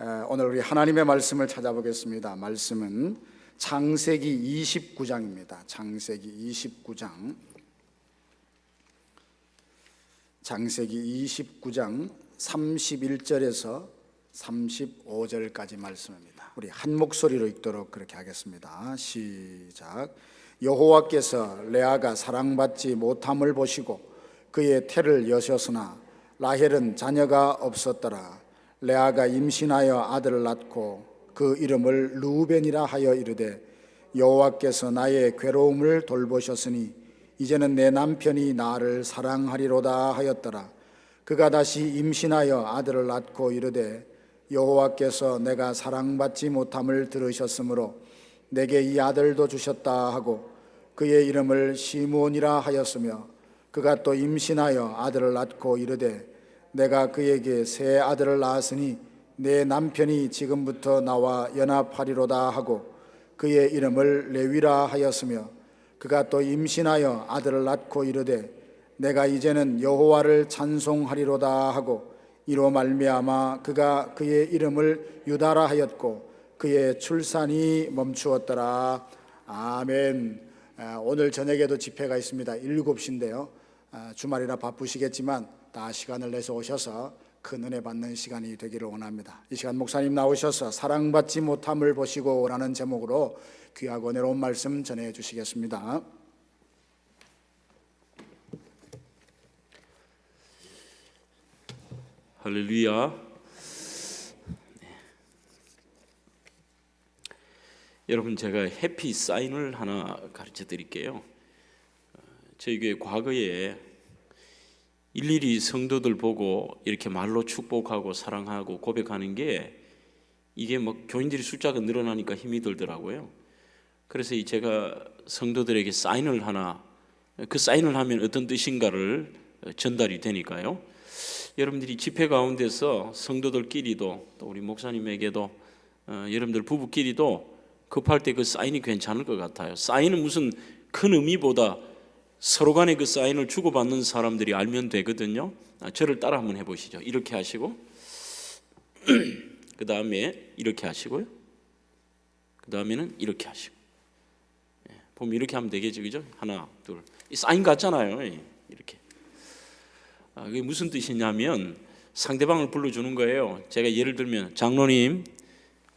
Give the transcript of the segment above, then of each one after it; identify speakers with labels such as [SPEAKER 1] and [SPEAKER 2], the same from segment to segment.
[SPEAKER 1] 오늘 우리 하나님의 말씀을 찾아보겠습니다. 말씀은 창세기 29장입니다. 창세기 29장 31절에서 35절까지 말씀입니다. 우리 한 목소리로 읽도록 그렇게 하겠습니다. 시작. 여호와께서 레아가 사랑받지 못함을 보시고 그의 태를 여셨으나 라헬은 자녀가 없었더라. 레아가 임신하여 아들을 낳고 그 이름을 르우벤이라 하여 이르되 여호와께서 나의 괴로움을 돌보셨으니 이제는 내 남편이 나를 사랑하리로다 하였더라. 그가 다시 임신하여 아들을 낳고 이르되 여호와께서 내가 사랑받지 못함을 들으셨으므로 내게 이 아들도 주셨다 하고 그의 이름을 시므온이라 하였으며 그가 또 임신하여 아들을 낳고 이르되 내가 그에게 새 아들을 낳았으니 내 남편이 지금부터 나와 연합하리로다 하고 그의 이름을 레위라 하였으며 그가 또 임신하여 아들을 낳고 이르되 내가 이제는 여호와를 찬송하리로다 하고 이로 말미암아 그가 그의 이름을 유다라 하였고 그의 출산이 멈추었더라. 아멘. 오늘 저녁에도 집회가 있습니다. 7시인데요 주말이라 바쁘시겠지만 다 시간을 내서 오셔서 큰 은혜 받는 시간이 되기를 원합니다. 이 시간 목사님 나오셔서 사랑받지 못함을 보시고 라는 제목으로 귀하고 은혜로운 말씀 전해 주시겠습니다.
[SPEAKER 2] 할렐루야. 여러분, 제가 해피 사인을 하나 가르쳐 드릴게요. 저희 교회 과거에 일일이 성도들 보고 이렇게 말로 축복하고 사랑하고 고백하는 게 이게 교인들이 숫자가 늘어나니까 힘이 들더라고요. 그래서 제가 성도들에게 사인을 하나, 그 사인을 하면 어떤 뜻인가를 전달이 되니까요. 여러분들이 집회 가운데서 성도들끼리도 또 우리 목사님에게도 여러분들 부부끼리도 급할 때 그 사인이 괜찮을 것 같아요. 사인은 무슨 큰 의미보다 서로 간에 그 사인을 주고받는 사람들이 알면 되거든요. 저를 따라 한번 해보시죠. 이렇게 하시고 그 다음에 이렇게 하시고요. 그 다음에는 이렇게 하시고 보면 이렇게 하면 되겠죠, 그죠? 하나, 둘. 이 사인 같잖아요. 이렇게. 그게 무슨 뜻이냐면 상대방을 불러주는 거예요. 제가 예를 들면 장로님,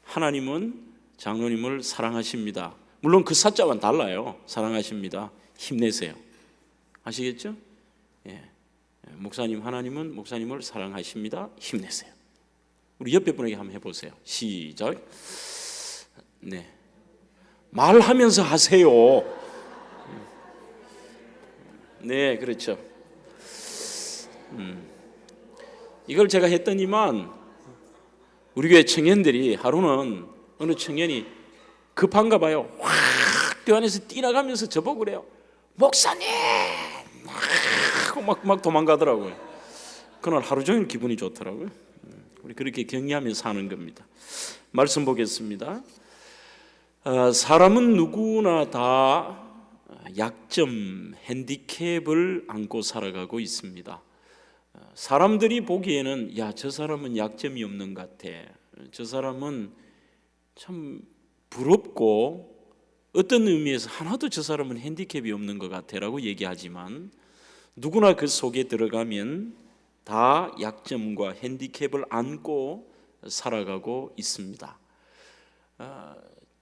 [SPEAKER 2] 하나님은 장로님을 사랑하십니다. 물론 그 사자와는 달라요. 사랑하십니다. 힘내세요. 아시겠죠? 예. 목사님, 하나님은 목사님을 사랑하십니다. 힘내세요. 우리 옆에 분에게 한번 해보세요. 시작. 네. 말하면서 하세요. 네, 그렇죠. 이걸 제가 했더니만 우리 교회 청년들이 하루는 어느 청년이 급한가 봐요. 확 뛰어내서 뛰어나가면서 저보고 그래요. 목사님! 막 도망가더라고요. 그날 하루 종일 기분이 좋더라고요. 우리 그렇게 격려하며 사는 겁니다. 말씀 보겠습니다. 사람은 누구나 다 약점, 핸디캡을 안고 살아가고 있습니다. 사람들이 보기에는 야, 저 사람은 약점이 없는 것 같아. 저 사람은 참 부럽고 어떤 의미에서 하나도 저 사람은 핸디캡이 없는 것 같아 라고 얘기하지만 누구나 그 속에 들어가면 다 약점과 핸디캡을 안고 살아가고 있습니다.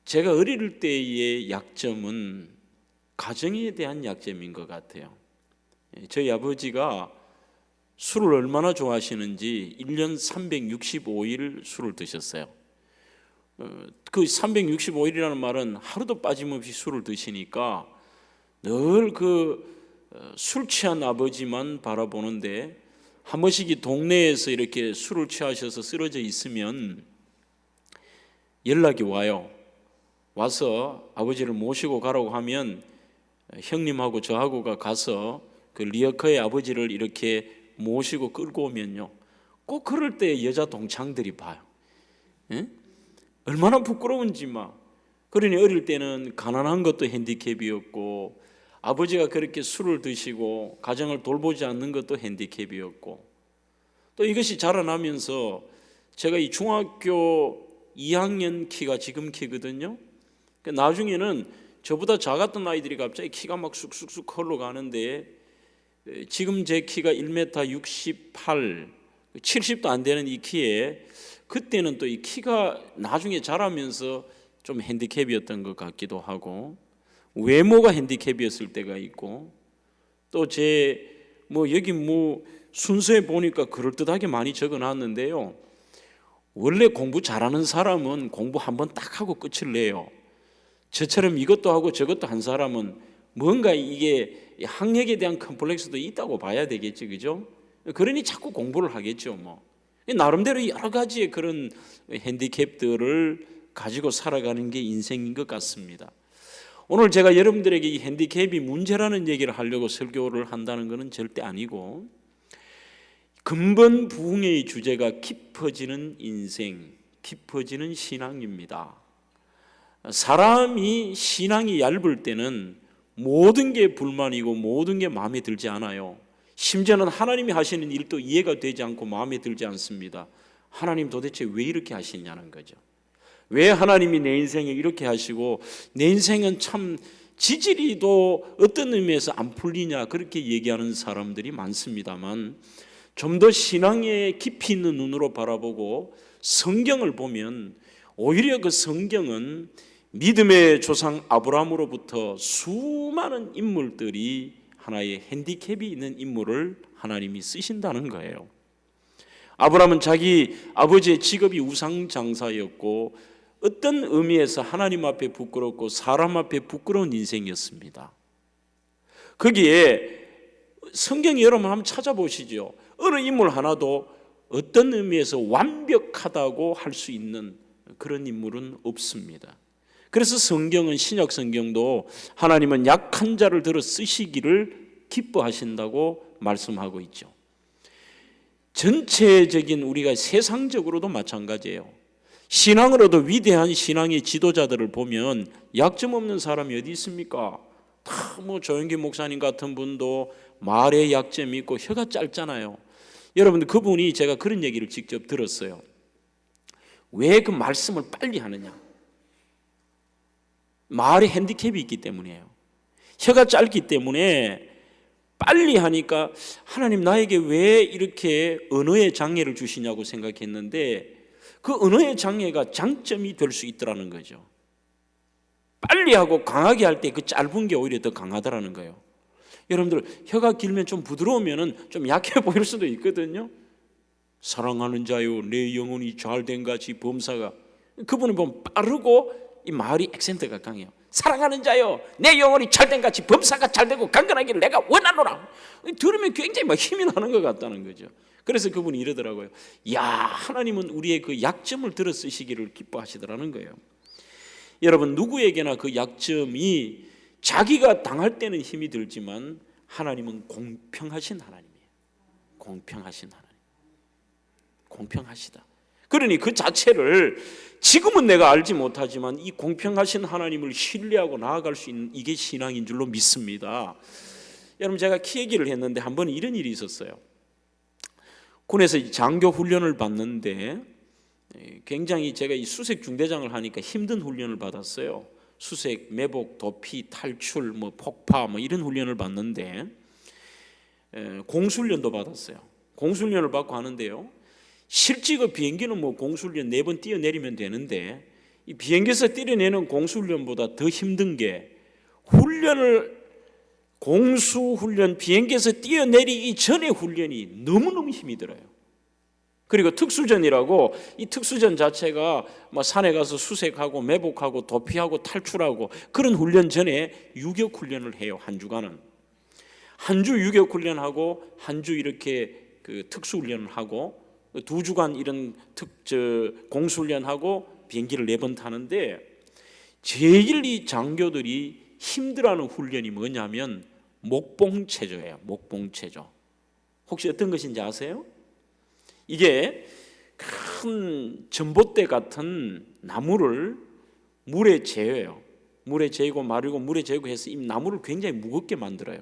[SPEAKER 2] 제가 어릴 때의 약점은 가정에 대한 약점인 것 같아요. 저희 아버지가 술을 얼마나 좋아하시는지 1년 365일 술을 드셨어요. 그 365일이라는 말은 하루도 빠짐없이 술을 드시니까 늘 그 술 취한 아버지만 바라보는데 한 번씩 이 동네에서 이렇게 술을 취하셔서 쓰러져 있으면 연락이 와요. 와서 아버지를 모시고 가라고 하면 형님하고 저하고가 가서 그 리어커의 아버지를 이렇게 모시고 끌고 오면요, 꼭 그럴 때 여자 동창들이 봐요. 예? 얼마나 부끄러운지 막. 그러니 어릴 때는 가난한 것도 핸디캡이었고 아버지가 그렇게 술을 드시고 가정을 돌보지 않는 것도 핸디캡이었고 또 이것이 자라나면서 제가 이 중학교 2학년 키가 지금 키거든요. 나중에는 저보다 작았던 아이들이 갑자기 키가 막 쑥쑥쑥 흘러가는데 지금 제 키가 1m 68, 70도 안 되는 이 키에 그때는 또 이 키가 나중에 자라면서 좀 핸디캡이었던 것 같기도 하고 외모가 핸디캡이었을 때가 있고 또 제 여기 순서에 보니까 그럴듯하게 많이 적어놨는데요. 원래 공부 잘하는 사람은 공부 한번 딱 하고 끝을 내요. 저처럼 이것도 하고 저것도 한 사람은 뭔가 이게 학력에 대한 컴플렉스도 있다고 봐야 되겠지, 그죠? 그러니 자꾸 공부를 하겠죠, 나름대로 여러 가지의 그런 핸디캡들을 가지고 살아가는 게 인생인 것 같습니다. 오늘 제가 여러분들에게 이 핸디캡이 문제라는 얘기를 하려고 설교를 한다는 것은 절대 아니고 근본 부흥의 주제가 깊어지는 인생, 깊어지는 신앙입니다. 사람이 신앙이 얇을 때는 모든 게 불만이고 모든 게 마음에 들지 않아요. 심지어는 하나님이 하시는 일도 이해가 되지 않고 마음에 들지 않습니다. 하나님 도대체 왜 이렇게 하시냐는 거죠. 왜 하나님이 내 인생에 이렇게 하시고 내 인생은 참 지지리도 어떤 의미에서 안 풀리냐 그렇게 얘기하는 사람들이 많습니다만 좀 더 신앙에 깊이 있는 눈으로 바라보고 성경을 보면 오히려 그 성경은 믿음의 조상 아브라함으로부터 수많은 인물들이 하나의 핸디캡이 있는 인물을 하나님이 쓰신다는 거예요. 아브라함은 자기 아버지의 직업이 우상장사였고 어떤 의미에서 하나님 앞에 부끄럽고 사람 앞에 부끄러운 인생이었습니다. 거기에 성경에 여러분 한번 찾아보시죠. 어느 인물 하나도 어떤 의미에서 완벽하다고 할 수 있는 그런 인물은 없습니다. 그래서 성경은 신약 성경도 하나님은 약한 자를 들어 쓰시기를 기뻐하신다고 말씀하고 있죠. 전체적인 우리가 세상적으로도 마찬가지예요. 신앙으로도 위대한 신앙의 지도자들을 보면 약점 없는 사람이 어디 있습니까? 다 조영기 목사님 같은 분도 말에 약점이 있고 혀가 짧잖아요. 여러분들 그분이 제가 그런 얘기를 직접 들었어요. 왜 그 말씀을 빨리 하느냐? 말에 핸디캡이 있기 때문이에요. 혀가 짧기 때문에 빨리 하니까 하나님 나에게 왜 이렇게 언어의 장애를 주시냐고 생각했는데 그 언어의 장애가 장점이 될 수 있더라는 거죠. 빨리 하고 강하게 할 때 그 짧은 게 오히려 더 강하더라는 거예요. 여러분들 혀가 길면 좀 부드러우면 좀 약해 보일 수도 있거든요. 사랑하는 자요 내 영혼이 잘된 같이 범사가 그분은 보면 빠르고 이 말이 액센트가 강해요. 사랑하는 자요 내 영혼이 잘된 같이 범사가 잘되고 강건하기를 내가 원하노라. 들으면 굉장히 막 힘이 나는 것 같다는 거죠. 그래서 그분이 이러더라고요. 야 하나님은 우리의 그 약점을 들어 쓰시기를 기뻐하시더라는 거예요. 여러분 누구에게나 그 약점이 자기가 당할 때는 힘이 들지만 하나님은 공평하신 하나님이에요. 공평하신 하나님. 공평하시다. 그러니 그 자체를 지금은 내가 알지 못하지만 이 공평하신 하나님을 신뢰하고 나아갈 수 있는 이게 신앙인 줄로 믿습니다. 여러분 제가 키 얘기를 했는데 한 번 이런 일이 있었어요. 군에서 장교 훈련을 받는데 굉장히 제가 이 수색 중대장을 하니까 힘든 훈련을 받았어요. 수색, 매복, 도피, 탈출, 폭파 이런 훈련을 받는데 공수훈련도 받았어요. 공수훈련을 받고 하는데요. 실직의 비행기는 공수훈련 4번 뛰어내리면 되는데 이 비행기에서 뛰어내는 공수훈련보다 더 힘든 게 공수훈련 비행기에서 뛰어내리기 전에 훈련이 너무너무 힘이 들어요. 그리고 특수전이라고 이 특수전 자체가 산에 가서 수색하고 매복하고 도피하고 탈출하고 그런 훈련 전에 유격 훈련을 해요. 한 주간은 한 주 유격 훈련하고 한 주 이렇게 그 특수 훈련을 하고 2주간 이런 공수훈련하고 비행기를 4번 타는데 제일 이 장교들이 힘들어하는 훈련이 뭐냐면 목봉체조예요. 목봉체조. 혹시 어떤 것인지 아세요? 이게 큰 전봇대 같은 나무를 물에 재요. 물에 재고 마르고 물에 재고 해서 이 나무를 굉장히 무겁게 만들어요.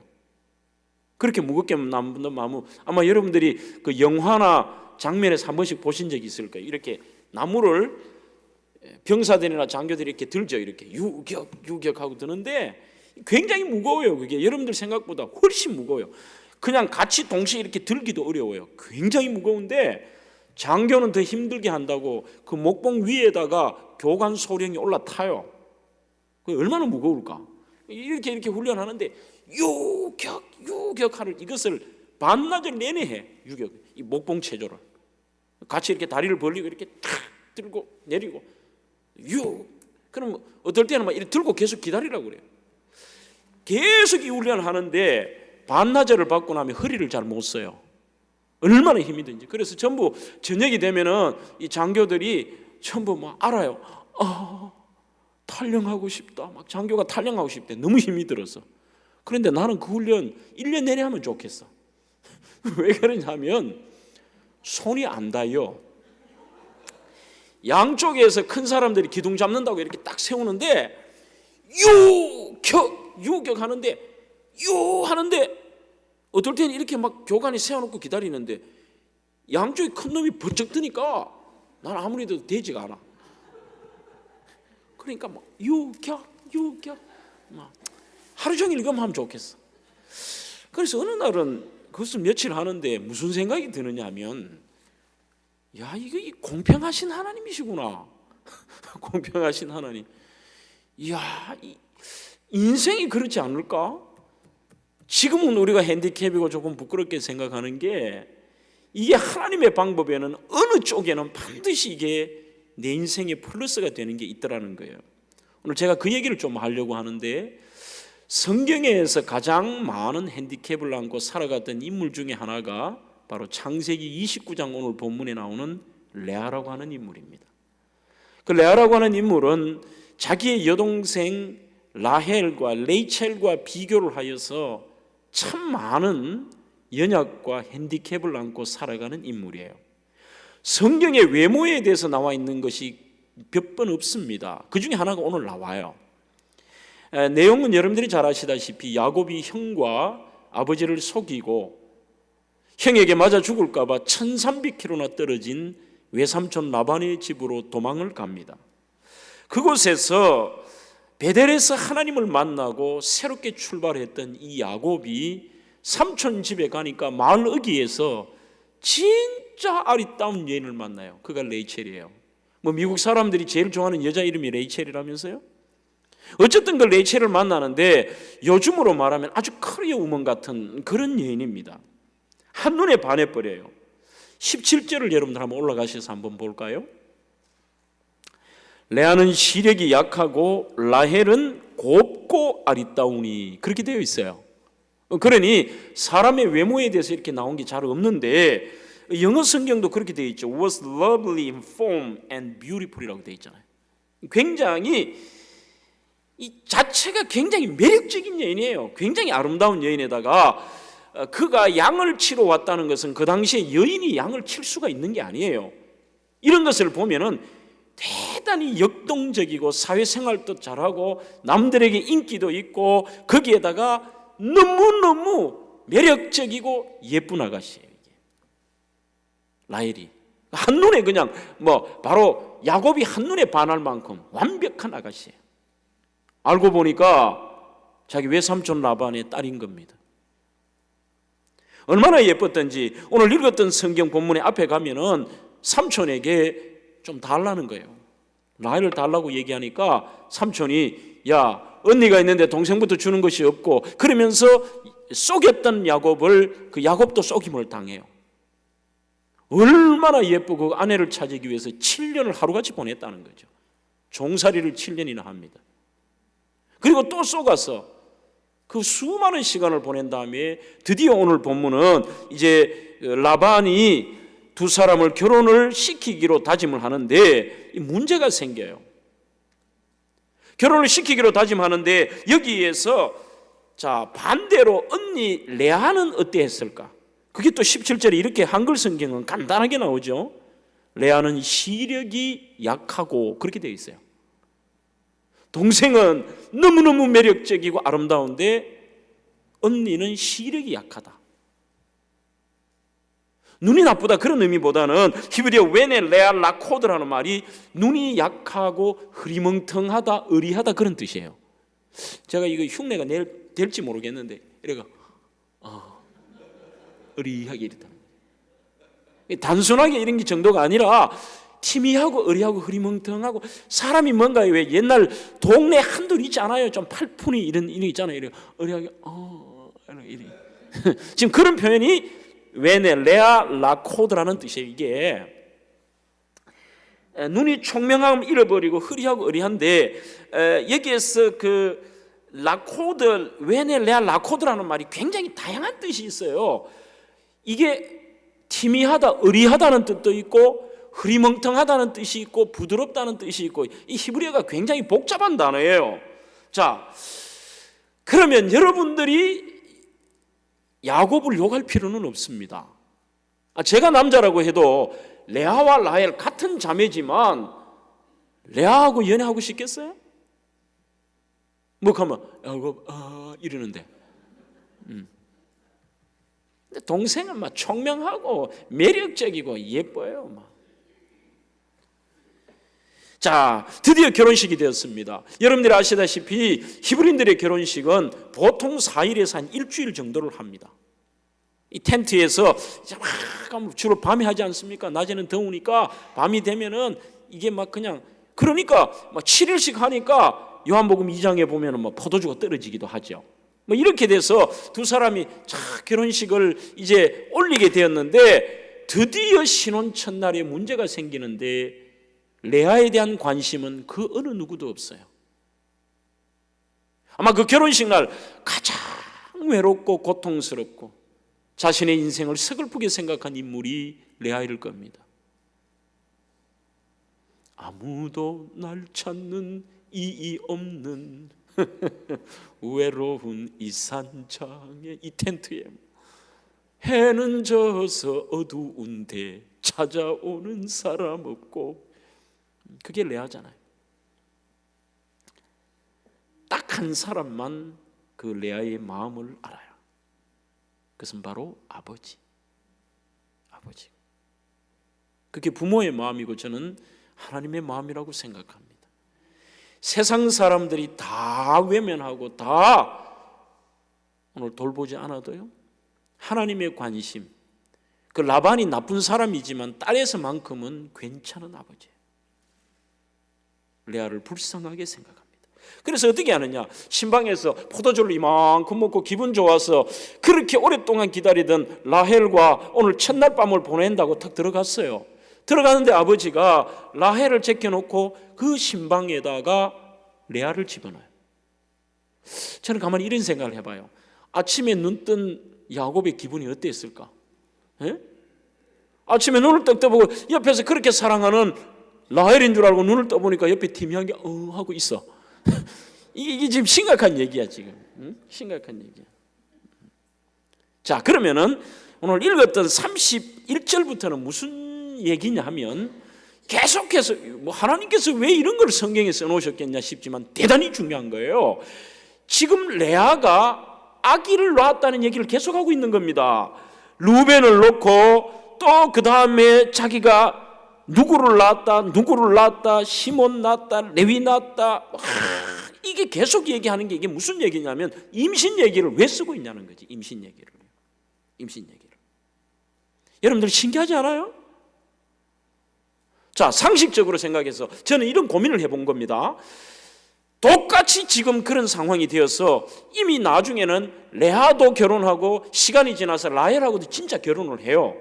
[SPEAKER 2] 그렇게 무겁게 만든 나무 아마 여러분들이 그 영화나 장면에서 한 번씩 보신 적이 있을 거예요. 이렇게 나무를 병사들이나 장교들이 이렇게 들죠. 이렇게 유격하고 드는데 굉장히 무거워요. 그게 여러분들 생각보다 훨씬 무거워요. 그냥 같이 동시에 이렇게 들기도 어려워요. 굉장히 무거운데 장교는 더 힘들게 한다고 그 목봉 위에다가 교관 소령이 올라타요. 그 얼마나 무거울까? 이렇게 훈련하는데 유격하는 이것을 반나절 내내 해. 유격, 이 목봉 체조를 같이 이렇게 다리를 벌리고 이렇게 탁 들고 내리고 그럼 어떨 때는 막 이렇게 들고 계속 기다리라고 그래요. 계속 이 훈련을 하는데 반나절을 받고 나면 허리를 잘 못 써요. 얼마나 힘이 든지. 그래서 전부 저녁이 되면은 이 장교들이 전부 막 알아요. 탈영하고 싶다. 막 장교가 탈영하고 싶대. 너무 힘이 들어서. 그런데 나는 그 훈련 1년 내내 하면 좋겠어. 왜 그러냐면 손이 안 닿아요. 양쪽에서 큰 사람들이 기둥 잡는다고 이렇게 딱 세우는데 유격 하는데 하는데 어떨 때는 이렇게 막 교관이 세워놓고 기다리는데 양쪽에 큰 놈이 번쩍 뜨니까 나는 아무리 해도 되지가 않아. 그러니까 막 유격 막 하루 종일 이것만 하면 좋겠어. 그래서 어느 날은 그것을 며칠 하는데 무슨 생각이 드느냐 하면 야, 이거 공평하신 하나님이시구나. 공평하신 하나님. 이야, 인생이 그렇지 않을까? 지금은 우리가 핸디캡이고 조금 부끄럽게 생각하는 게 이게 하나님의 방법에는 어느 쪽에는 반드시 이게 내 인생의 플러스가 되는 게 있더라는 거예요. 오늘 제가 그 얘기를 좀 하려고 하는데 성경에서 가장 많은 핸디캡을 안고 살아갔던 인물 중에 하나가 바로 창세기 29장 오늘 본문에 나오는 레아라고 하는 인물입니다. 그 레아라고 하는 인물은 자기의 여동생 라헬과 레이첼과 비교를 하여서 참 많은 연약과 핸디캡을 안고 살아가는 인물이에요. 성경의 외모에 대해서 나와 있는 것이 몇 번 없습니다. 그 중에 하나가 오늘 나와요. 내용은 여러분들이 잘 아시다시피 야곱이 형과 아버지를 속이고 형에게 맞아 죽을까 봐 1300km나 떨어진 외삼촌 라반의 집으로 도망을 갑니다. 그곳에서 베델에서 하나님을 만나고 새롭게 출발했던 이 야곱이 삼촌 집에 가니까 마을 어귀에서 진짜 아리따운 여인을 만나요. 그가 레이첼이에요. 뭐 미국 사람들이 제일 좋아하는 여자 이름이 레이첼이라면서요? 어쨌든 그 레이첼을 만나는데 요즘으로 말하면 아주 커리어 우먼 같은 그런 여인입니다. 한눈에 반해버려요. 17절을 여러분들 한번 올라가셔서 한번 볼까요? 레아는 시력이 약하고 라헬은 곱고 아리따우니 그렇게 되어 있어요. 그러니 사람의 외모에 대해서 이렇게 나온 게 잘 없는데 영어 성경도 그렇게 되어 있죠. Was lovely in form and beautiful이라고 되어 있잖아요. 굉장히 이 자체가 굉장히 매력적인 여인이에요. 굉장히 아름다운 여인에다가 그가 양을 치러 왔다는 것은 그 당시에 여인이 양을 칠 수가 있는 게 아니에요. 이런 것을 보면은 대단히 역동적이고 사회생활도 잘하고 남들에게 인기도 있고 거기에다가 너무너무 매력적이고 예쁜 아가씨예요. 이게. 라헬이 한눈에 그냥 뭐 바로 야곱이 한눈에 반할 만큼 완벽한 아가씨예요. 알고 보니까 자기 외삼촌 라반의 딸인 겁니다. 얼마나 예뻤던지 오늘 읽었던 성경 본문의 앞에 가면은 삼촌에게 좀 달라는 거예요. 라헬을 달라고 얘기하니까 삼촌이 야 언니가 있는데 동생부터 주는 것이 없고 그러면서 속였던 야곱을 그 야곱도 속임을 당해요. 얼마나 예쁘고 아내를 찾기 위해서 7년을 하루같이 보냈다는 거죠. 종살이를 7년이나 합니다. 그리고 또 속아서 그 수많은 시간을 보낸 다음에 드디어 오늘 본문은 이제 라반이 두 사람을 결혼을 시키기로 다짐을 하는데 문제가 생겨요. 결혼을 시키기로 다짐하는데 여기에서 자 반대로 언니 레아는 어땠을까? 그게 또 17절에 이렇게 한글 성경은 간단하게 나오죠. 레아는 시력이 약하고 그렇게 되어 있어요. 동생은 너무너무 매력적이고 아름다운데 언니는 시력이 약하다. 눈이 나쁘다 그런 의미보다는 히브리어 웨네 레아 라코드라는 말이 눈이 약하고 흐리멍텅하다, 의리하다 그런 뜻이에요. 제가 이거 흉내가 될지 모르겠는데 이래가 의리하게 이랬다. 단순하게 이런 게 정도가 아니라 티미하고 의리하고 흐리멍텅하고 사람이 뭔가 왜 옛날 동네 한둘 있지 않아요? 좀 팔푼이 이런 있잖아요. 이래 의리하게 이래. 지금 그런 표현이 웨네 레아 라코드라는 뜻이에요. 이게 눈이 총명함 잃어버리고 흐리하고 의리한데 여기에서 그 라코드 웨네 레아 라코드라는 말이 굉장히 다양한 뜻이 있어요. 이게 티미하다, 의리하다는 뜻도 있고 흐리멍텅하다는 뜻이 있고 부드럽다는 뜻이 있고 이 히브리어가 굉장히 복잡한 단어예요. 자, 그러면 여러분들이 야곱을 욕할 필요는 없습니다. 제가 남자라고 해도 레아와 라헬 같은 자매지만 레아하고 연애하고 싶겠어요? 뭐 하면 야곱 이러는데 근데 동생은 막 총명하고 매력적이고 예뻐요. 막. 자, 드디어 결혼식이 되었습니다. 여러분들이 아시다시피 히브리인들의 결혼식은 보통 4일에서 한 일주일 정도를 합니다. 이 텐트에서 막 주로 밤에 하지 않습니까? 낮에는 더우니까 밤이 되면은 이게 막 그냥 그러니까 막 7일씩 하니까 요한복음 2장에 보면은 뭐 포도주가 떨어지기도 하죠. 뭐 이렇게 돼서 두 사람이 결혼식을 이제 올리게 되었는데 드디어 신혼 첫날에 문제가 생기는데 레아에 대한 관심은 그 어느 누구도 없어요. 아마 그 결혼식 날 가장 외롭고 고통스럽고 자신의 인생을 서글프게 생각한 인물이 레아일 겁니다. 아무도 날 찾는 이이 없는 외로운 이 산장에 이 텐트에 해는 져서 어두운데 찾아오는 사람 없고 그게 레아잖아요. 딱 한 사람만 그 레아의 마음을 알아요. 그것은 바로 아버지. 그게 부모의 마음이고 저는 하나님의 마음이라고 생각합니다. 세상 사람들이 다 외면하고 다 오늘 돌보지 않아도요 하나님의 관심, 그 라반이 나쁜 사람이지만 딸에서만큼은 괜찮은 아버지예요. 레아를 불쌍하게 생각합니다. 그래서 어떻게 하느냐, 신방에서 포도주를 이만큼 먹고 기분 좋아서 그렇게 오랫동안 기다리던 라헬과 오늘 첫날 밤을 보낸다고 탁 들어갔어요. 들어가는데 아버지가 라헬을 제껴놓고 그 신방에다가 레아를 집어넣어요. 저는 가만히 이런 생각을 해봐요. 아침에 눈 뜬 야곱의 기분이 어땠을까? 에? 아침에 눈을 떡 떠보고 옆에서 그렇게 사랑하는 라헬인 줄 알고 눈을 떠보니까 옆에 티미한 게 하고 있어. 이게 지금 심각한 얘기야 지금. 응? 심각한 얘기야. 자, 그러면은 오늘 읽었던 31절부터는 무슨 얘기냐 하면 계속해서 뭐 하나님께서 왜 이런 걸 성경에 써놓으셨겠냐 싶지만 대단히 중요한 거예요. 지금 레아가 아기를 낳았다는 얘기를 계속하고 있는 겁니다. 루벤을 놓고 또 그 다음에 자기가 누구를 낳았다, 시몬 낳았다, 레위 낳았다. 이게 계속 얘기하는 게 이게 무슨 얘기냐면 임신 얘기를 왜 쓰고 있냐는 거지. 임신 얘기를. 여러분들 신기하지 않아요? 자, 상식적으로 생각해서 저는 이런 고민을 해본 겁니다. 똑같이 지금 그런 상황이 되어서 이미 나중에는 레아도 결혼하고 시간이 지나서 라헬하고도 진짜 결혼을 해요.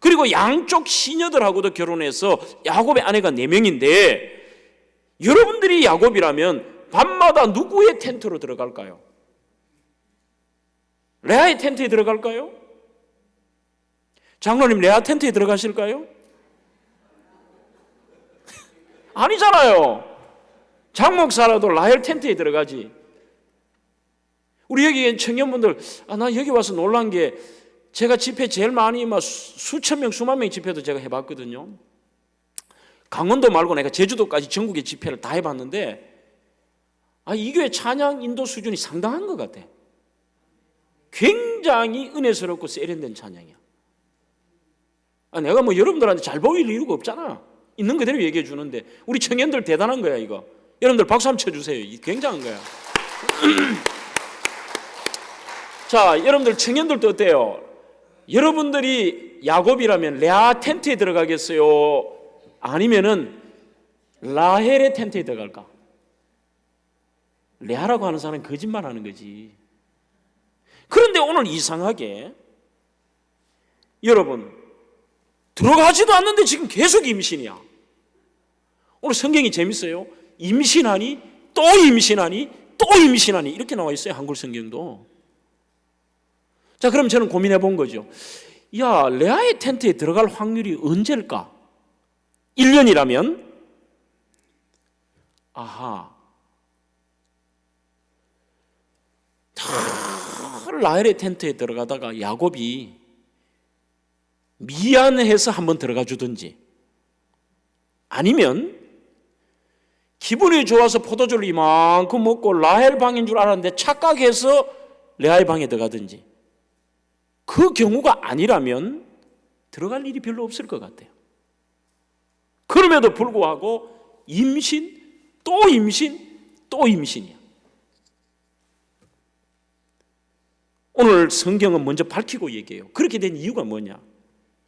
[SPEAKER 2] 그리고 양쪽 시녀들하고도 결혼해서 야곱의 아내가 4명인데 여러분들이 야곱이라면 밤마다 누구의 텐트로 들어갈까요? 레아의 텐트에 들어갈까요? 장로님 레아 텐트에 들어가실까요? 아니잖아요. 장 목사라도 라헬 텐트에 들어가지. 우리 여기 청년분들 나 여기 와서 놀란 게 제가 집회 제일 많이 막 수천 명, 수만 명 집회도 제가 해봤거든요. 강원도 말고 내가 제주도까지 전국의 집회를 다 해봤는데 이 교회 찬양 인도 수준이 상당한 것 같아. 굉장히 은혜스럽고 세련된 찬양이야. 내가 뭐 여러분들한테 잘 보일 이유가 없잖아. 있는 그대로 얘기해 주는데 우리 청년들 대단한 거야 이거. 여러분들 박수 한번 쳐주세요. 굉장한 거야. 자, 여러분들 청년들도 어때요? 여러분들이 야곱이라면 레아 텐트에 들어가겠어요? 아니면은 라헬의 텐트에 들어갈까? 레아라고 하는 사람은 거짓말하는 거지. 그런데 오늘 이상하게 여러분 들어가지도 않는데 지금 계속 임신이야. 오늘 성경이 재밌어요. 임신하니 또 임신하니 또 임신하니 이렇게 나와 있어요. 한글 성경도. 자, 그럼 저는 고민해 본 거죠. 야, 레아의 텐트에 들어갈 확률이 언제일까? 1년이라면 아하, 라헬의 텐트에 들어가다가 야곱이 미안해서 한번 들어가 주든지, 아니면 기분이 좋아서 포도주를 이만큼 먹고 라헬 방인 줄 알았는데 착각해서 레아의 방에 들어가든지, 그 경우가 아니라면 들어갈 일이 별로 없을 것 같아요. 그럼에도 불구하고 임신, 또 임신, 또 임신이야. 오늘 성경은 먼저 밝히고 얘기해요. 그렇게 된 이유가 뭐냐?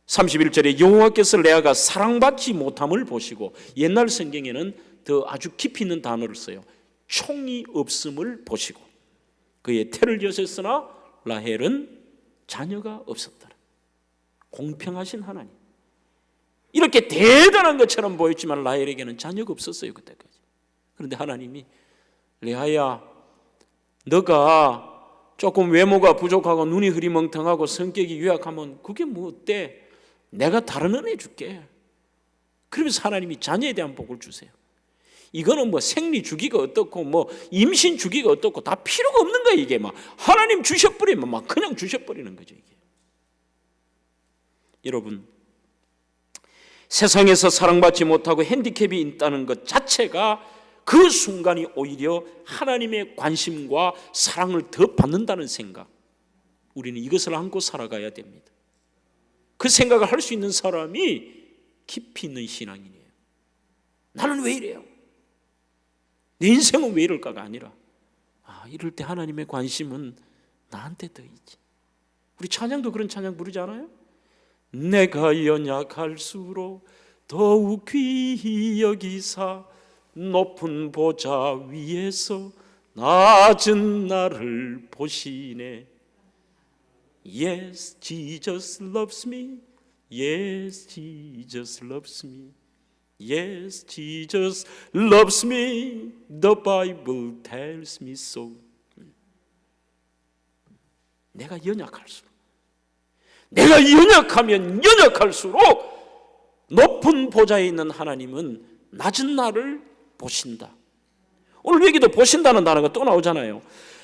[SPEAKER 2] 31절에 여호와께서 레아가 사랑받지 못함을 보시고, 옛날 성경에는 더 아주 깊이 있는 단어를 써요. 총이 없음을 보시고 그의 태를 여셨으나 라헬은 자녀가 없었더라. 공평하신 하나님. 이렇게 대단한 것처럼 보였지만 라헬에게는 자녀가 없었어요, 그때까지. 그런데 하나님이 레아야, 너가 조금 외모가 부족하고 눈이 흐리멍텅하고 성격이 유약하면 그게 뭐 어때? 내가 다른 은혜 줄게. 그러면서 하나님이 자녀에 대한 복을 주세요. 이거는 뭐 생리 주기가 어떻고 뭐 임신 주기가 어떻고 다 필요가 없는 거야. 이게 막 하나님 주셔버리면 막 그냥 주셔버리는 거죠, 이게. 여러분, 세상에서 사랑받지 못하고 핸디캡이 있다는 것 자체가 그 순간이 오히려 하나님의 관심과 사랑을 더 받는다는 생각, 우리는 이것을 안고 살아가야 됩니다. 그 생각을 할 수 있는 사람이 깊이 있는 신앙인이에요. 나는 왜 이래요? 내 인생은 왜 이럴까가 아니라, 이럴 때 하나님의 관심은 나한테 더 있지. 우리 찬양도 그런 찬양 부르지 않아요? 내가 연약할수록 더욱 귀히 여기사 높은 보좌 위에서 낮은 나를 보시네. Yes, Jesus loves me. Yes, Jesus loves me. Yes, Jesus loves me. The Bible tells me so. 내가 연약할수록, 내가 연약하면 연약할수록 높은 보좌에 있는 하나님은 낮은 나를 보신다. 오늘 여기도 보신다는 단어가 또 나오잖아요.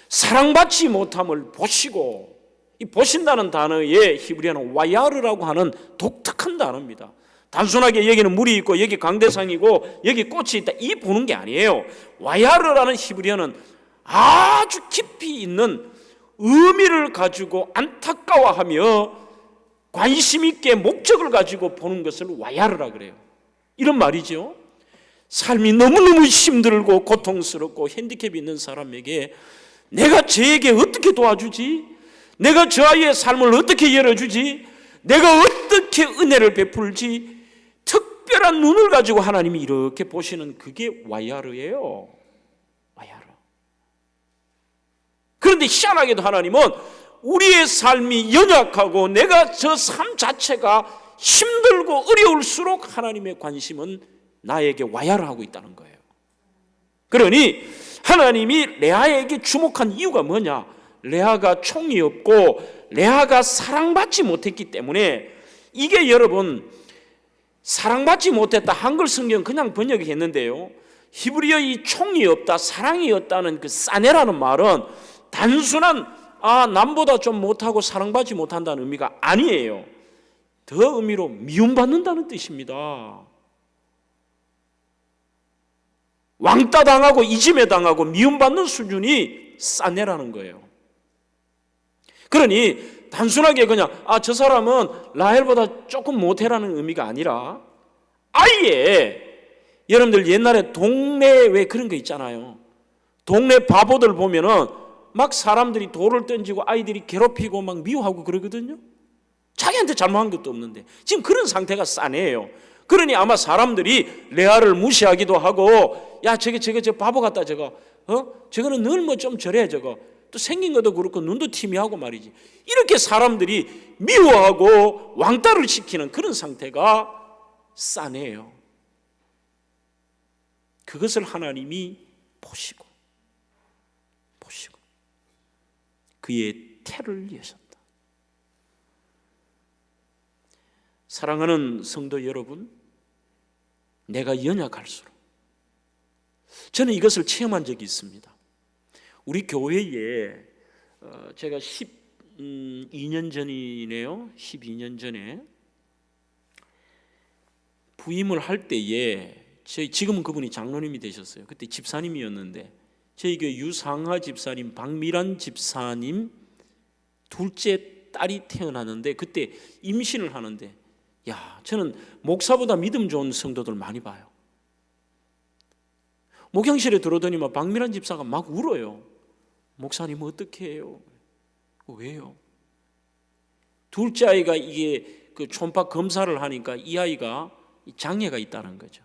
[SPEAKER 2] 사랑받지 못함을 보시고, 이 보신다는 단어의 히브리어는 와야르라고 하는 독특한 단어입니다. 단순하게 여기는 물이 있고 여기 강대상이고 여기 꽃이 있다, 이 보는 게 아니에요. 와야르라는 히브리어는 아주 깊이 있는 의미를 가지고 안타까워하며 관심 있게 목적을 가지고 보는 것을 와야르라 그래요. 이런 말이죠. 삶이 너무너무 힘들고 고통스럽고 핸디캡이 있는 사람에게 내가 저에게 어떻게 도와주지? 내가 저 아이의 삶을 어떻게 열어주지? 내가 어떻게 은혜를 베풀지? 특별한 눈을 가지고 하나님이 이렇게 보시는, 그게 와야르예요. 와야르. 그런데 희한하게도 하나님은 우리의 삶이 연약하고 내가 저 삶 자체가 힘들고 어려울수록 하나님의 관심은 나에게 와야르하고 있다는 거예요. 그러니 하나님이 레아에게 주목한 이유가 뭐냐? 레아가 총이 없고 레아가 사랑받지 못했기 때문에. 이게 여러분, 사랑받지 못했다, 한글 성경 그냥 번역했는데요, 히브리어 이 총이 없다, 사랑이 없다는 그 사네라는 말은 단순한 남보다 좀 못하고 사랑받지 못한다는 의미가 아니에요. 더 의미로 미움받는다는 뜻입니다. 왕따 당하고 이짐에 당하고 미움받는 수준이 싸네라는 거예요. 그러니 단순하게 그냥 저 사람은 라헬보다 조금 못해라는 의미가 아니라 아예 여러분들 옛날에 동네 왜 그런 거 있잖아요. 동네 바보들 보면은 막 사람들이 돌을 던지고 아이들이 괴롭히고 막 미워하고 그러거든요. 자기한테 잘못한 것도 없는데 지금 그런 상태가 싸네요. 그러니 아마 사람들이 레아를 무시하기도 하고 야 저거 바보 같다 저거 저거는 늘 뭐 좀 저래 저거 또 생긴 것도 그렇고 눈도 티미하고 말이지. 이렇게 사람들이 미워하고 왕따를 시키는 그런 상태가 싸네요. 그것을 하나님이 보시고 그의 태를 여셨다. 사랑하는 성도 여러분, 내가 연약할수록 저는 이것을 체험한 적이 있습니다. 우리 교회에 제가 12년 전이네요. 12년 전에 부임을 할 때에 지금은 그분이 장로님이 되셨어요. 그때 집사님이었는데 저희 교회 유상하 집사님, 박미란 집사님 둘째 딸이 태어나는데 그때 임신을 하는데 저는 목사보다 믿음 좋은 성도들 많이 봐요. 목양실에 들어오더니 박미란 집사가 막 울어요. 목사님 어떻게 해요? 왜요? 둘째 아이가 이게 그 초음파 검사를 하니까 이 아이가 장애가 있다는 거죠.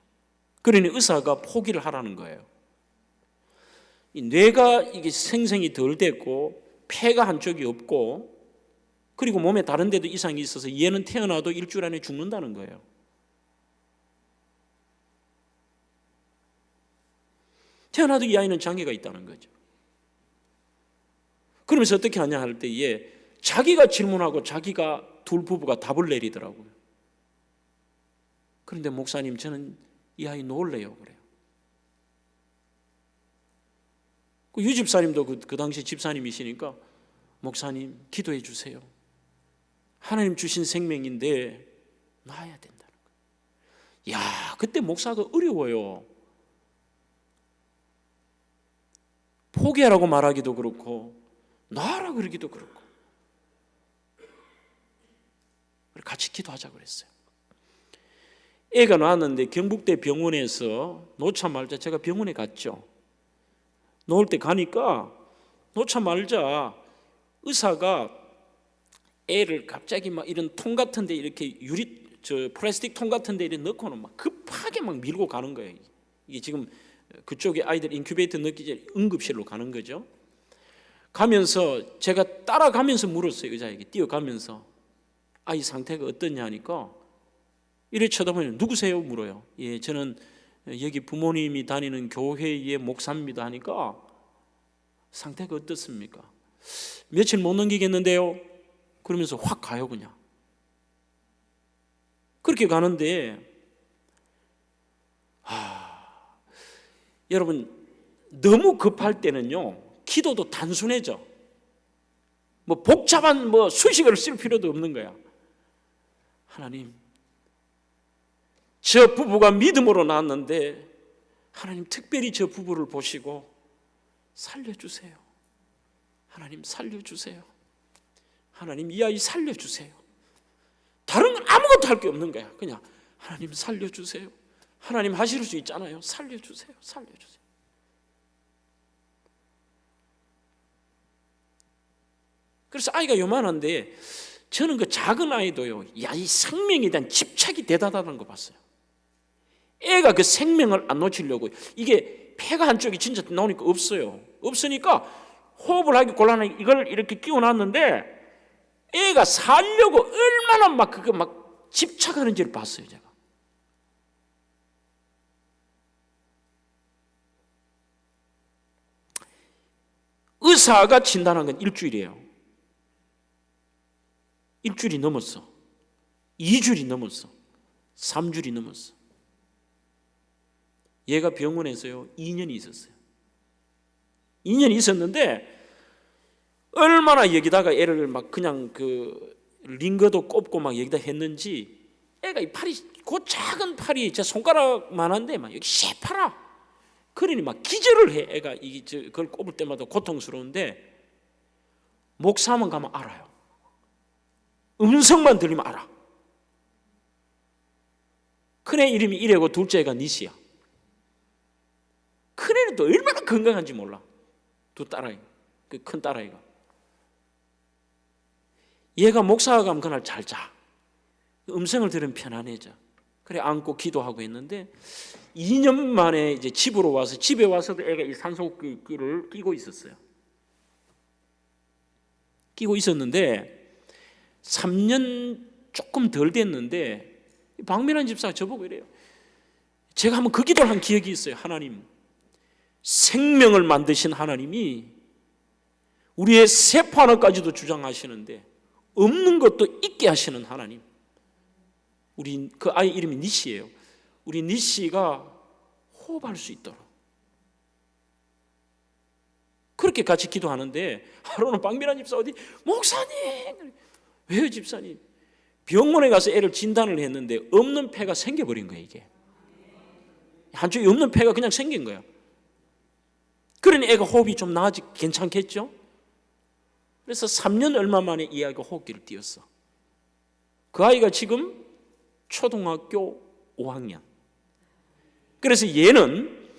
[SPEAKER 2] 그러니 의사가 포기를 하라는 거예요. 이 뇌가 이게 생성이 덜 됐고 폐가 한쪽이 없고 그리고 몸에 다른 데도 이상이 있어서 얘는 태어나도 일주일 안에 죽는다는 거예요. 태어나도 이 아이는 장애가 있다는 거죠. 그러면서 어떻게 하냐 할 때에 자기가 질문하고 자기가 둘 부부가 답을 내리더라고요. 그런데 목사님 저는 이 아이 놓을래요 그래요. 유 집사님도 그 당시 집사님이시니까 목사님 기도해 주세요. 하나님 주신 생명인데 놔야 된다는 거예요. 그때 목사가 어려워요. 포기하라고 말하기도 그렇고 놔라 그러기도 그렇고 같이 기도하자 그랬어요. 애가 나왔는데 경북대 병원에서 놓자마자 제가 병원에 갔죠. 놓을 때 가니까 놓자마자 의사가 애를 갑자기 막 이런 통 같은데 이렇게 플라스틱 통 같은데 이렇게 넣고는 막 급하게 막 밀고 가는 거예요. 이게 지금 그쪽에 아이들 인큐베이터 넣기 전에 응급실로 가는 거죠. 가면서 제가 따라가면서 물었어요. 의사에게 뛰어가면서 아이 상태가 어떠냐 하니까 이래 쳐다보면 누구세요? 물어요. 저는 여기 부모님이 다니는 교회의 목사입니다 하니까 상태가 어떻습니까? 며칠 못 넘기겠는데요? 그러면서 확 가요 그냥. 그렇게 가는데 여러분 너무 급할 때는요 기도도 단순해져. 복잡한 수식어를 쓸 필요도 없는 거야. 하나님 저 부부가 믿음으로 낳았는데 하나님 특별히 저 부부를 보시고 살려주세요. 하나님 살려주세요. 하나님 이 아이 살려주세요. 다른 건 아무것도 할 게 없는 거야. 그냥 하나님 살려주세요. 하나님 하실 수 있잖아요. 살려주세요. 살려주세요. 그래서 아이가 요만한데 저는 그 작은 아이도요 이 생명에 대한 집착이 대단하다는 거 봤어요. 애가 그 생명을 안 놓치려고 이게 폐가 한쪽이 진짜 나오니까 없으니까 호흡을 하기 곤란하게 이걸 이렇게 끼워놨는데 애가 살려고 얼마나 막 집착하는지를 봤어요 제가. 의사가 진단한 건 일주일이에요. 일주일이 넘었어. 2주일이 넘었어. 3주일이 넘었어. 얘가 병원에서요 2년이 있었어요. 2년이 있었는데 얼마나 여기다가 애를 막 그냥 그 링거도 꼽고 막 여기다 했는지 애가 이 팔이 그 작은 팔이 제 손가락만한데 막 여기 새파라. 그러니 막 기절을 해. 애가 그걸 꼽을 때마다 고통스러운데 목사만 가면 알아요. 음성만 들리면 알아. 큰애 이름이 이래고 둘째가 니시야. 큰애는 또 얼마나 건강한지 몰라. 두 딸아이, 그 큰 딸아이가. 얘가 목사가 가면 그날 잘 자. 음성을 들으면 편안해져. 그래 안고 기도하고 했는데 2년 만에 이제 집으로 와서 집에 와서도 애가 이 산소호흡기를 끼고 있었어요. 끼고 있었는데 3년 조금 덜 됐는데 박민환 집사가 저보고 이래요. 제가 한번 그 기도를 한 기억이 있어요. 하나님, 생명을 만드신 하나님이 우리의 세포 하나까지도 주장하시는데 없는 것도 있게 하시는 하나님. 우리 그 아이 이름이 니시예요. 우리 니시가 호흡할 수 있도록 그렇게 같이 기도하는데 하루는 박민환 집사 어디 목사님, 왜요 집사님? 병원에 가서 애를 진단을 했는데 없는 폐가 생겨버린 거예요. 이게 한쪽에 없는 폐가 그냥 생긴 거예요. 그러니 애가 호흡이 좀 나아지 괜찮겠죠? 그래서 3년 얼마 만에 이 아이가 호흡기를 띄웠어. 그 아이가 지금 초등학교 5학년. 그래서 얘는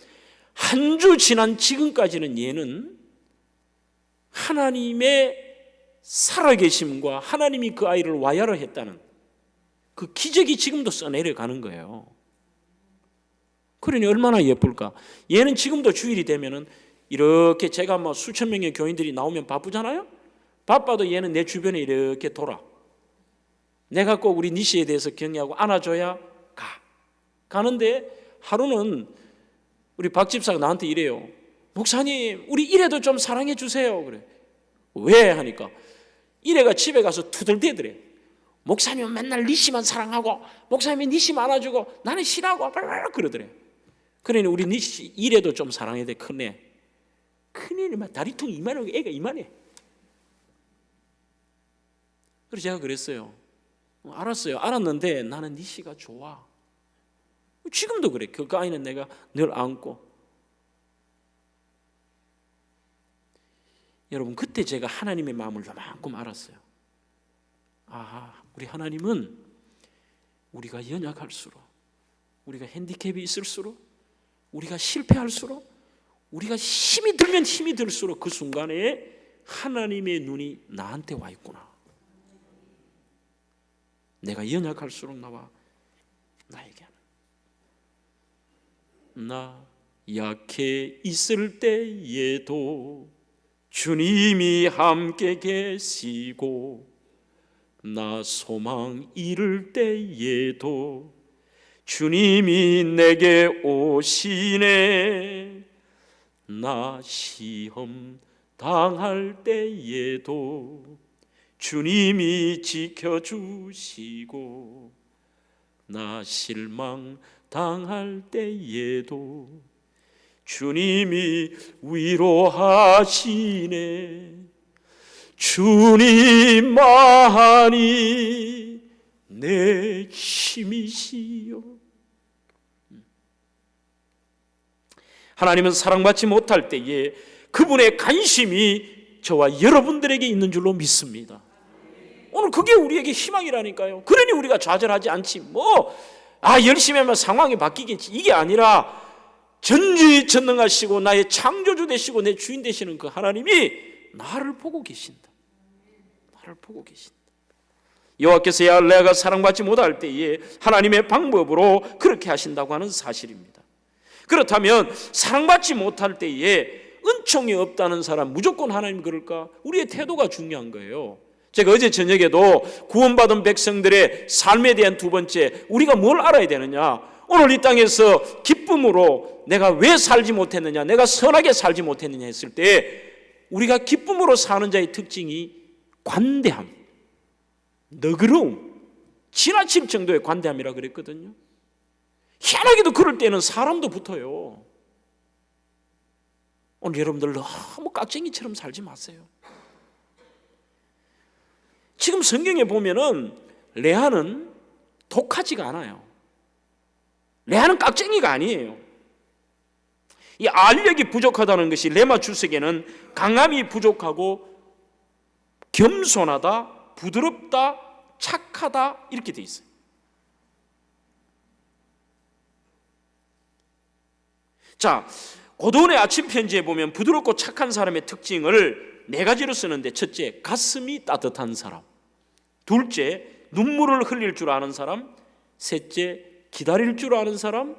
[SPEAKER 2] 한 주 지난 지금까지는 얘는 하나님의 살아계심과 하나님이 그 아이를 와야를 했다는 그 기적이 지금도 써내려가는 거예요. 그러니 얼마나 예쁠까. 얘는 지금도 주일이 되면은 이렇게 제가 뭐 수천 명의 교인들이 나오면 바쁘잖아요. 바빠도 얘는 내 주변에 이렇게 돌아. 내가 꼭 우리 니시에 대해서 격려하고 안아줘야 가는데 하루는 우리 박 집사가 나한테 이래요. 목사님, 우리 이래도 좀 사랑해 주세요. 그래. 왜? 하니까 이래가 집에 가서 투덜대더래. 목사님은 맨날 니시만 사랑하고 목사님이 니시만 안아주고 나는 싫어하고 그러더래. 그러니 우리 니시 이래도 좀 사랑해야 돼. 큰애. 큰애는 막 다리통 이만하고 애가 이만해. 그래서 제가 그랬어요. 알았어요. 알았는데 나는 니시가 좋아. 지금도 그래. 그 아이는 내가 늘 안고. 여러분, 그때 제가 하나님의 마음을 요만큼 알았어요. 아, 우리 하나님은 우리가 연약할수록, 우리가 핸디캡이 있을수록, 우리가 실패할수록, 우리가 힘이 들면 힘이 들수록 그 순간에 하나님의 눈이 나한테 와 있구나. 내가 연약할수록 나와 나에게 하는. 나 약해 있을 때에도 주님이 함께 계시고 나 소망 잃을 때에도 주님이 내게 오시네. 나 시험 당할 때에도 주님이 지켜주시고 나 실망 당할 때에도 주님이 위로하시네. 주님만이 내 힘이시요. 하나님은 사랑받지 못할 때에 그분의 관심이 저와 여러분들에게 있는 줄로 믿습니다. 오늘 그게 우리에게 희망이라니까요. 그러니 우리가 좌절하지 않지. 열심히 하면 상황이 바뀌겠지. 이게 아니라 전지전능하시고 나의 창조주 되시고 내 주인 되시는 그 하나님이 나를 보고 계신다. 나를 보고 계신다. 여호와께서 레아가 사랑받지 못할 때에 하나님의 방법으로 그렇게 하신다고 하는 사실입니다. 그렇다면 사랑받지 못할 때에 은총이 없다는 사람 무조건 하나님 그럴까? 우리의 태도가 중요한 거예요. 제가 어제 저녁에도 구원받은 백성들의 삶에 대한 두 번째, 우리가 뭘 알아야 되느냐? 오늘 이 땅에서 기쁨으로 내가 왜 살지 못했느냐, 내가 선하게 살지 못했느냐 했을 때 우리가 기쁨으로 사는 자의 특징이 관대함, 너그러움, 지나칠 정도의 관대함이라 그랬거든요. 희한하게도 그럴 때는 사람도 붙어요. 오늘 여러분들 너무 깍쟁이처럼 살지 마세요. 지금 성경에 보면은 레아는 독하지가 않아요. 레아는 깍쟁이가 아니에요. 이 알력이 부족하다는 것이 레마 주석에는 강함이 부족하고 겸손하다, 부드럽다, 착하다 이렇게 돼 있어요. 자, 고도원의 아침 편지에 보면 부드럽고 착한 사람의 특징을 4가지로 쓰는데, 첫째, 가슴이 따뜻한 사람, 둘째, 눈물을 흘릴 줄 아는 사람, 셋째, 기다릴 줄 아는 사람,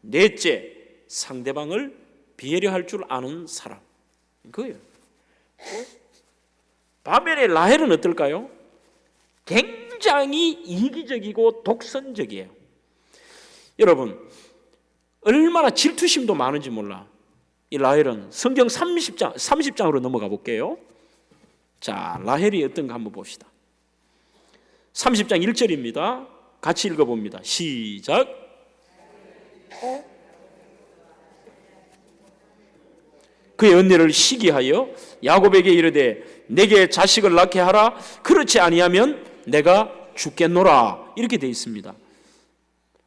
[SPEAKER 2] 넷째, 상대방을 배려할 줄 아는 사람. 그거예요. 반면에 라헬은 어떨까요? 굉장히 이기적이고 독선적이에요. 여러분, 얼마나 질투심도 많은지 몰라. 이 라헬은 성경 30장으로 넘어가 볼게요. 자, 라헬이 어떤가 한번 봅시다. 30장 1절입니다. 같이 읽어봅니다. 시작. 그의 언니를 시기하여 야곱에게 이르되 내게 자식을 낳게 하라. 그렇지 아니하면 내가 죽겠노라. 이렇게 되어 있습니다.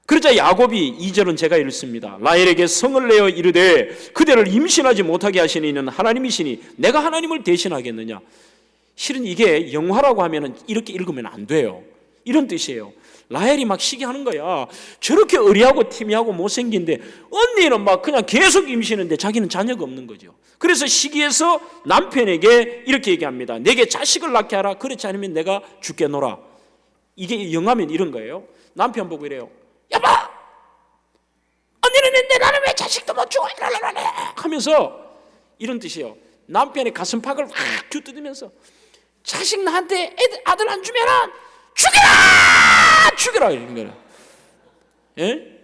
[SPEAKER 2] 그러자 야곱이 2절은 제가 읽습니다. 라헬에게 성을 내어 이르되 그대를 임신하지 못하게 하시는 이는 하나님이시니 내가 하나님을 대신하겠느냐. 실은 이게 영화라고 하면 이렇게 읽으면 안 돼요. 이런 뜻이에요. 라헬이 막 시기하는 거야. 저렇게 어리하고 티미하고 못생긴데 언니는 막 그냥 계속 임신했는데 자기는 자녀가 없는 거죠. 그래서 시기해서 남편에게 이렇게 얘기합니다. 내게 자식을 낳게 하라. 그렇지 않으면 내가 죽겠노라. 이게 영화면 이런 거예요. 남편 보고 이래요. 여보, 언니는 있는데 나는 왜 자식도 못 주고 이러려네 하면서 이런 뜻이에요. 남편의 가슴팍을 확 쥐뜯으면서 자식 나한테 아들 안 주면은 죽여라 이런 거예요. 예?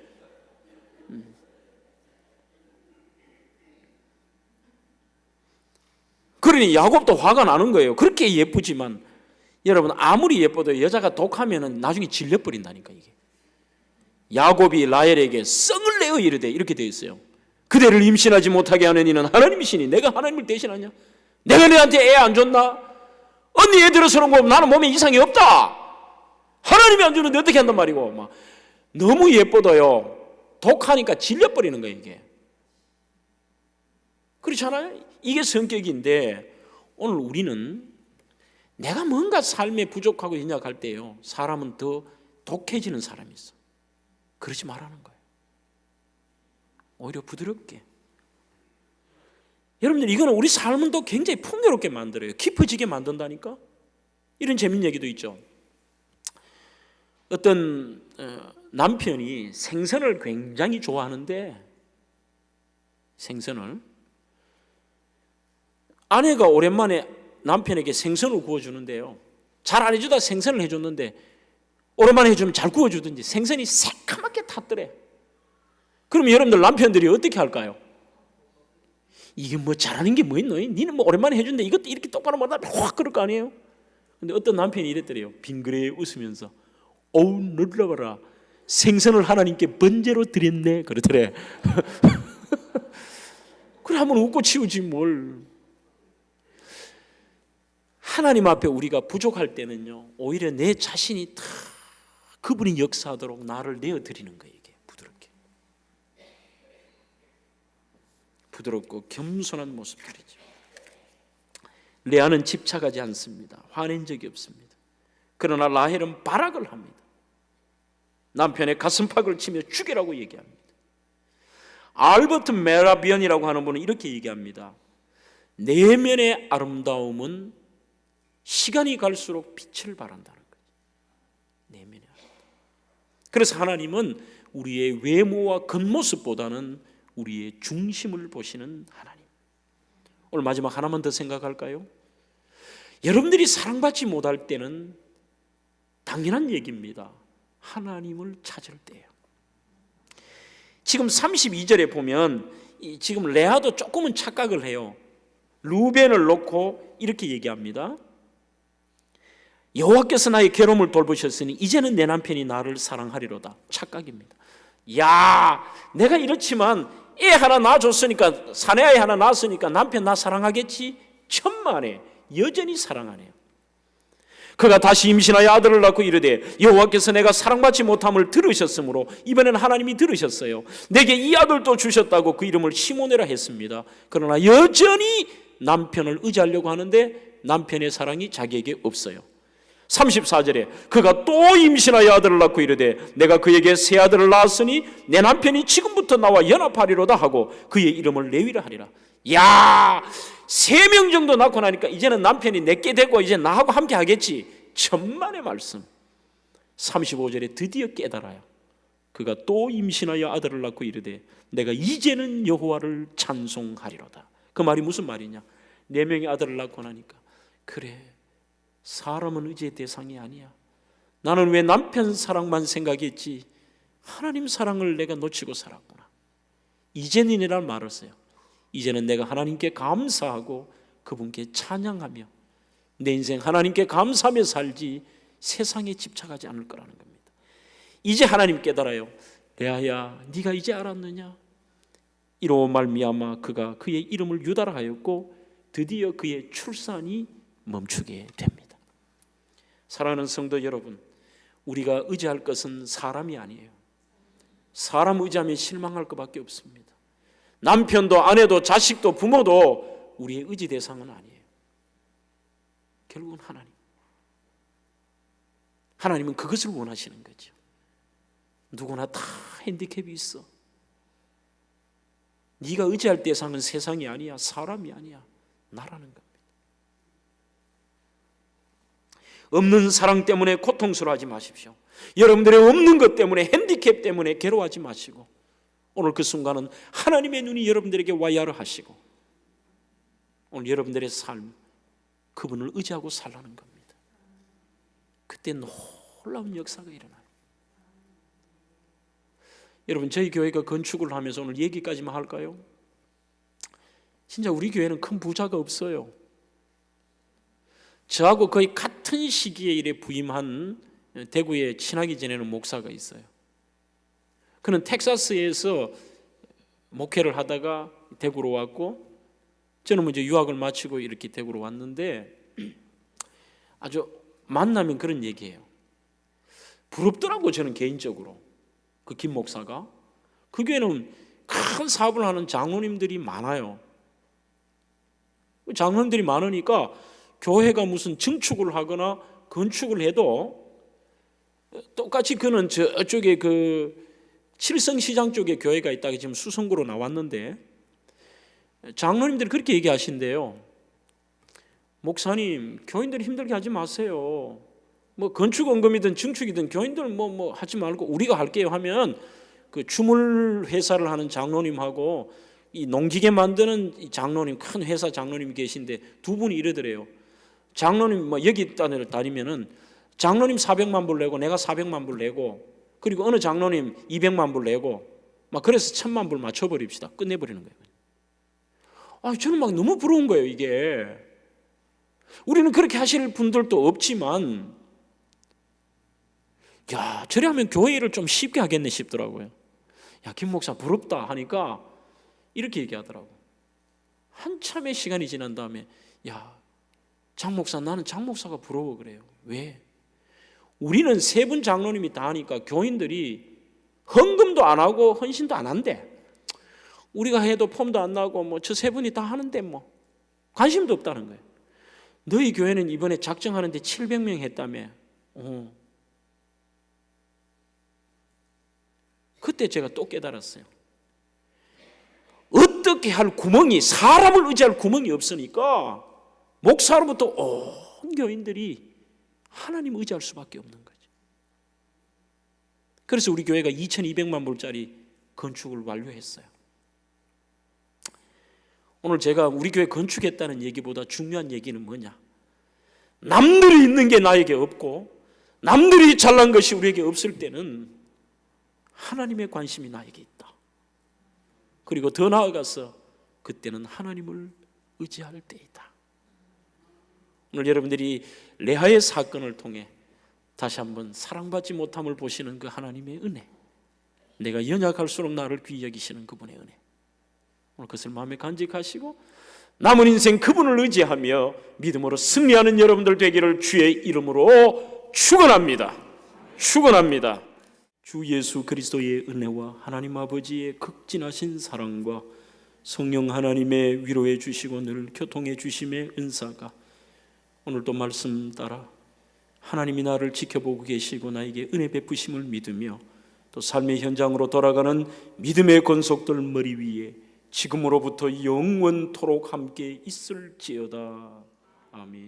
[SPEAKER 2] 그러니 야곱도 화가 나는 거예요. 그렇게 예쁘지만 여러분, 아무리 예뻐도 여자가 독하면은 나중에 질려버린다니까. 이게 야곱이 라헬에게 성을 내어 이르되 이렇게 되어 있어요. 그대를 임신하지 못하게 하는 이는 하나님이시니 내가 하나님을 대신하냐? 내가 너한테 애 안 줬나? 언니 애 들어서는 거 나는 몸에 이상이 없다. 하나님이 안 주는데 어떻게 한단 말이고. 막 너무 예뻐도요, 독하니까 질려버리는 거예요. 이게 그렇잖아요. 이게 성격인데, 오늘 우리는 내가 뭔가 삶에 부족하고 연약할 때요, 사람은 더 독해지는 사람이 있어. 그러지 말라는 거예요. 오히려 부드럽게. 여러분들, 이거는 우리 삶은 또 굉장히 풍요롭게 만들어요. 깊어지게 만든다니까. 이런 재밌는 얘기도 있죠. 어떤 남편이 생선을 굉장히 좋아하는데, 생선을 아내가 오랜만에 남편에게 생선을 구워주는데요, 잘 안 해주다 생선을 해줬는데 오랜만에 해주면 잘 구워주든지 생선이 새카맣게 탔더래. 그럼 여러분들 남편들이 어떻게 할까요? 이게 뭐 잘하는 게 뭐 있노? 니는 뭐 오랜만에 해준데 이것도 이렇게 똑바로 못하면 확 그럴 거 아니에요? 근데 어떤 남편이 이랬더래요. 빙그레 웃으면서 어우 놀라봐라, 생선을 하나님께 번제로 드렸네 그러더래. 그래 한번 웃고 치우지 뭘. 하나님 앞에 우리가 부족할 때는요, 오히려 내 자신이 다 그분이 역사하도록 나를 내어드리는 거예요. 이게 부드럽고 겸손한 모습들이죠. 레아는 집착하지 않습니다. 화낸 적이 없습니다. 그러나 라헬은 발악을 합니다. 남편의 가슴팍을 치며 죽이라고 얘기합니다. 알버트 메라비언이라고 하는 분은 이렇게 얘기합니다. 내면의 아름다움은 시간이 갈수록 빛을 발한다는 거죠. 내면의 아름다움. 그래서 하나님은 우리의 외모와 겉모습보다는 우리의 중심을 보시는 하나님. 오늘 마지막 하나만 더 생각할까요? 여러분들이 사랑받지 못할 때는 당연한 얘기입니다. 하나님을 찾을 때예요. 지금 32절에 보면 지금 레아도 조금은 착각을 해요. 루벤을 놓고 이렇게 얘기합니다. 여호와께서 나의 괴로움을 돌보셨으니 이제는 내 남편이 나를 사랑하리로다. 착각입니다. 야, 내가 이렇지만 애 하나 낳아줬으니까, 사내아이 하나 낳았으니까 남편 나 사랑하겠지? 천만에 여전히 사랑하네요. 그가 다시 임신하여 아들을 낳고 이르되 여호와께서 내가 사랑받지 못함을 들으셨으므로 이번에는 하나님이 들으셨어요. 내게 이 아들도 주셨다고 그 이름을 시몬이라 했습니다. 그러나 여전히 남편을 의지하려고 하는데 남편의 사랑이 자기에게 없어요. 34절에 그가 또 임신하여 아들을 낳고 이르되 내가 그에게 새 아들을 낳았으니 내 남편이 지금부터 나와 연합하리로다 하고 그의 이름을 레위라 하리라. 야, 3명 정도 낳고 나니까 이제는 남편이 내게 되고 이제 나하고 함께 하겠지. 천만의 말씀. 35절에 드디어 깨달아요. 그가 또 임신하여 아들을 낳고 이르되 내가 이제는 여호와를 찬송하리로다. 그 말이 무슨 말이냐? 4명의 아들을 낳고 나니까 그래, 사람은 의지의 대상이 아니야. 나는 왜 남편 사랑만 생각했지 하나님 사랑을 내가 놓치고 살았구나. 이제는이란 말을 써요. 이제는 내가 하나님께 감사하고 그분께 찬양하며 내 인생 하나님께 감사하며 살지 세상에 집착하지 않을 거라는 겁니다. 이제 하나님 깨달아요. 레아야, 네가 이제 알았느냐? 이로 말미암아 그가 그의 이름을 유다라 하였고 드디어 그의 출산이 멈추게 됩니다. 사랑하는 성도 여러분, 우리가 의지할 것은 사람이 아니에요. 사람 의지하면 실망할 것밖에 없습니다. 남편도 아내도 자식도 부모도 우리의 의지 대상은 아니에요. 결국은 하나님. 하나님은 그것을 원하시는 거죠. 누구나 다 핸디캡이 있어. 네가 의지할 대상은 세상이 아니야, 사람이 아니야, 나라는 겁니다. 없는 사랑 때문에 고통스러워하지 마십시오. 여러분들의 없는 것 때문에, 핸디캡 때문에 괴로워하지 마시고 오늘 그 순간은 하나님의 눈이 여러분들에게 와야를 하시고 오늘 여러분들의 삶, 그분을 의지하고 살라는 겁니다. 그때 놀라운 역사가 일어나요. 여러분, 저희 교회가 건축을 하면서 오늘 얘기까지만 할까요? 진짜 우리 교회는 큰 부자가 없어요. 저하고 거의 같은 시기에 이래 부임한 대구에 친하게 지내는 목사가 있어요. 그는 텍사스에서 목회를 하다가 대구로 왔고 저는 먼저 유학을 마치고 이렇게 대구로 왔는데 아주 만나면 그런 얘기해요. 부럽더라고. 저는 개인적으로 그 김 목사가, 그 교회는 큰 사업을 하는 장로님들이 많아요. 장로님들이 많으니까 교회가 무슨 증축을 하거나 건축을 해도 똑같이 그는 저쪽에 그 칠성시장 쪽에 교회가 있다가 지금 수성구로 나왔는데 장로님들이 그렇게 얘기하신대요. 목사님, 교인들이 힘들게 하지 마세요. 뭐 건축원금이든 증축이든 교인들 뭐 하지 말고 우리가 할게요 하면 그 주물 회사를 하는 장로님하고 이 농기계 만드는 이 장로님, 큰 회사 장로님 계신데 두 분이 이러더래요. 장로님 뭐 여기 다니면은 장로님 400만 불 내고 내가 400만 불 내고 그리고 어느 장로님 200만 불 내고 막 그래서 1000만 불 맞춰버립시다. 끝내버리는 거예요. 아, 저는 막 너무 부러운 거예요, 이게. 우리는 그렇게 하실 분들도 없지만 야, 저래 하면 교회 일을 좀 쉽게 하겠네 싶더라고요. 야, 김 목사 부럽다 하니까 이렇게 얘기하더라고. 한참의 시간이 지난 다음에 야, 장 목사, 나는 장 목사가 부러워 그래요. 왜? 우리는 3분 장로님이 다 하니까 교인들이 헌금도 안 하고 헌신도 안 한대. 우리가 해도 폼도 안 나고 뭐 저 3분이 다 하는데 뭐 관심도 없다는 거예요. 너희 교회는 이번에 작정하는데 700명 했다며. 그때 제가 또 깨달았어요. 어떻게 할 구멍이, 사람을 의지할 구멍이 없으니까 목사로부터 온 교인들이 하나님 의지할 수밖에 없는 거죠. 그래서 우리 교회가 2200만 불짜리 건축을 완료했어요. 오늘 제가 우리 교회 건축했다는 얘기보다 중요한 얘기는 뭐냐? 남들이 있는 게 나에게 없고 남들이 잘난 것이 우리에게 없을 때는 하나님의 관심이 나에게 있다. 그리고 더 나아가서 그때는 하나님을 의지할 때이다. 오늘 여러분들이 레아의 사건을 통해 다시 한번 사랑받지 못함을 보시는 그 하나님의 은혜, 내가 연약할수록 나를 귀히 여기시는 그분의 은혜, 오늘 그것을 마음에 간직하시고 남은 인생 그분을 의지하며 믿음으로 승리하는 여러분들 되기를 주의 이름으로 축원합니다. 축원합니다. 주 예수 그리스도의 은혜와 하나님 아버지의 극진하신 사랑과 성령 하나님의 위로해 주시고 늘 교통해 주심의 은사가 오늘도 말씀 따라 하나님이 나를 지켜보고 계시고 나에게 은혜 베푸심을 믿으며 또 삶의 현장으로 돌아가는 믿음의 권속들 머리 위에 지금으로부터 영원토록 함께 있을지어다. 아멘.